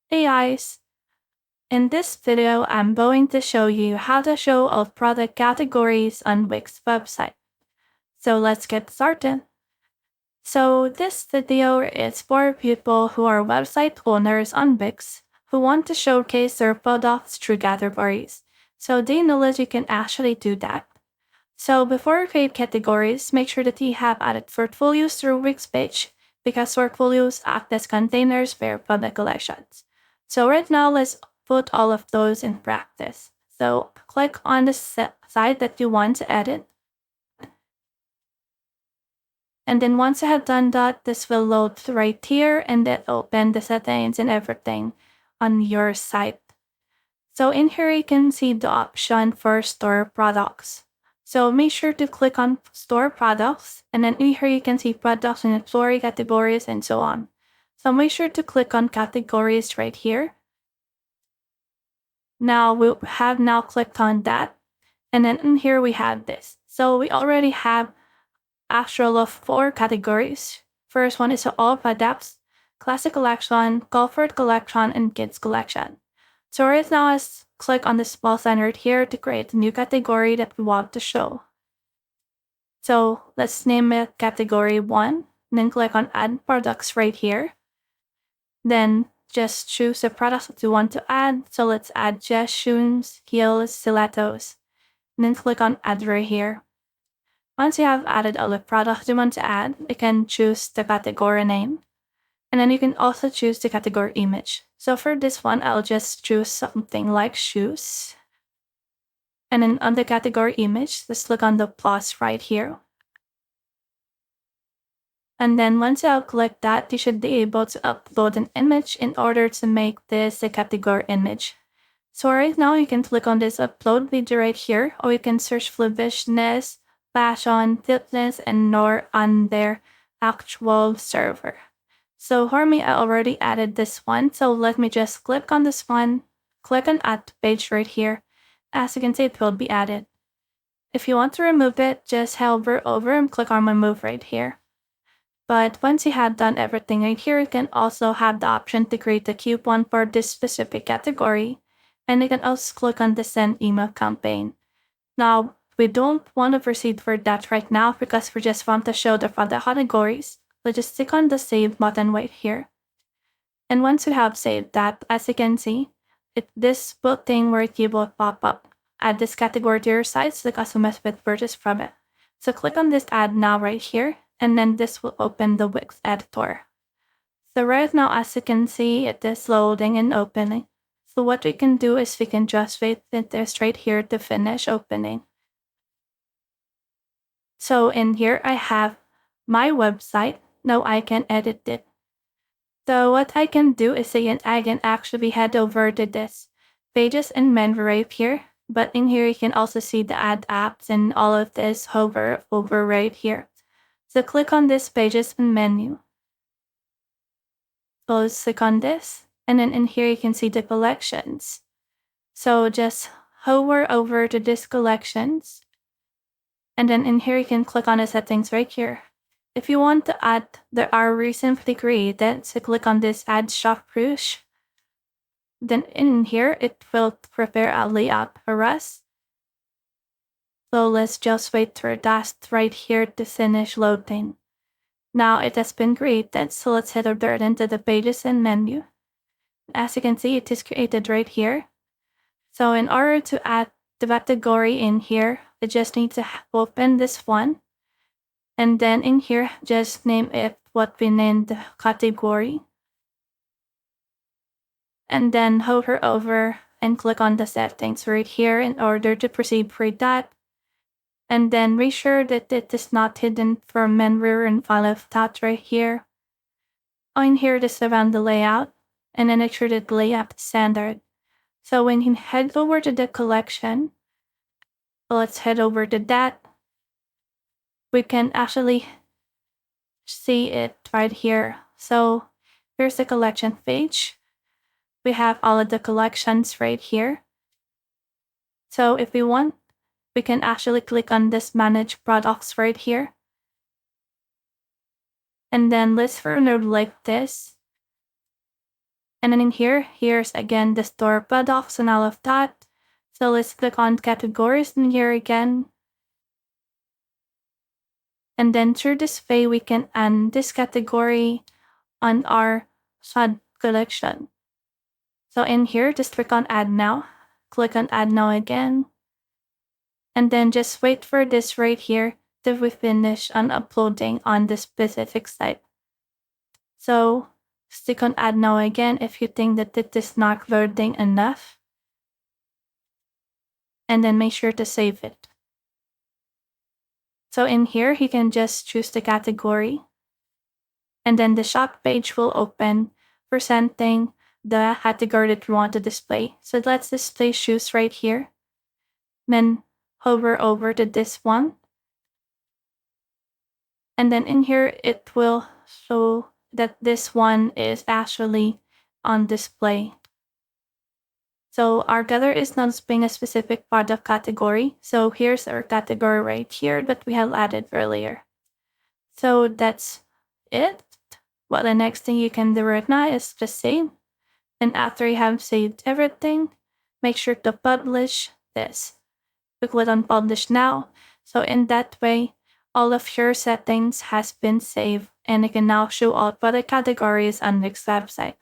Hey guys, in this video I'm going to show you how to show all product categories on Wix website. So let's get started. So this video is for people who are website owners on Wix who want to showcase their products through categories. So they know that you can actually do that. So before you create categories, make sure that you have added portfolios through Wix page because portfolios act as containers for your product collections. So right now, let's put all of those in practice. So click on the site that you want to edit. And then once you have done that, this will load right here and then open the settings and everything on your site. So in here, you can see the option for store products. So make sure to click on store products, and then in here you can see products and explore categories and so on. So make sure to click on categories right here. Now we have now clicked on that, and then in here we have this. So we already have actual of 4 categories. First one is all products, classic collection, comfort collection, and kids collection. So right now, let's click on the small sign right here to create a new category that we want to show. So let's name it category 1, and then click on add products right here. Then just choose the products that you want to add. So let's add just shoes, heels, stilettos. And then click on add right here. Once you have added all the products you want to add, you can choose the category name. And then you can also choose the category image. So for this one, I'll just choose something like shoes. And then on the category image, let's click on the plus right here. And then once you click that, you should be able to upload an image in order to make this a category image. So right now, you can click on this upload video right here, or you can search for business, fashion, fitness, and more on their actual server. So for me, I already added this one. So let me just click on this one, click on add page right here. As you can see, it will be added. If you want to remove it, just hover over and click on remove right here. But once you have done everything right here, you can also have the option to create a coupon for this specific category. And you can also click on the send email campaign. Now, we don't want to proceed for that right now because we just want to show the product categories. So just click on the save button right here. And once you have saved that, as you can see, this thing where it will pop up. Add this category to your site so the customer will purchase from it. So click on this add now right here, and then this will open the Wix editor. So right now, as you can see, it is loading and opening. So what we can do is we can just wait this right here to finish opening. So in here, I have my website. Now I can edit it. So what I can do is I can actually head over to this pages and menu right here. But in here, you can also see the add apps and all of this hover over right here. So click on this pages and menu. So click on this. And then in here, you can see the collections. So just hover over to this collections. And then in here, you can click on the settings right here. If you want to add the are recently created, so click on this add shop push. Then in here, it will prepare a layout for us. So let's just wait for that right here to finish loading. Now it has been created, so let's head over into the pages and menu. As you can see, it is created right here. So in order to add the category in here, we just need to open this one. And then in here, just name it what we named the category. And then hover over and click on the settings right here in order to proceed for that. And then make sure that it is not hidden from menu and file of that right here. In here, just around the layout. And then make sure that the layout is standard. So when you head over to the collection, let's head over to that. We can actually see it right here. So here's the collection page. We have all of the collections right here. So if we want, we can actually click on this manage products right here. And then let's further like this. And then in here, here's again the store products and all of that. So let's click on categories in here again. And then through this way, we can add this category on our SWOT collection. So in here, just click on add now. Click on add now again. And then just wait for this right here till we finish on uploading on the specific site. So stick on add now again if you think that it is not loading enough. And then make sure to save it. So in here, you can just choose the category. And then the shop page will open presenting the category that you want to display. So let's display shoes right here. Then hover over to this one. And then in here, it will show that this one is actually on display. So our gallery is not displaying a specific product category. So here's our category right here that we have added earlier. So that's it. Well, the next thing you can do right now is just save. And after you have saved everything, make sure to publish this. We click on publish now. So in that way, all of your settings has been saved and it can now show all product categories on Wix website.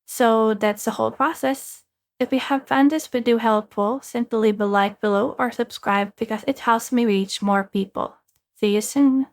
So that's the whole process. If you have found this video helpful, simply leave a like below or subscribe because it helps me reach more people. See you soon.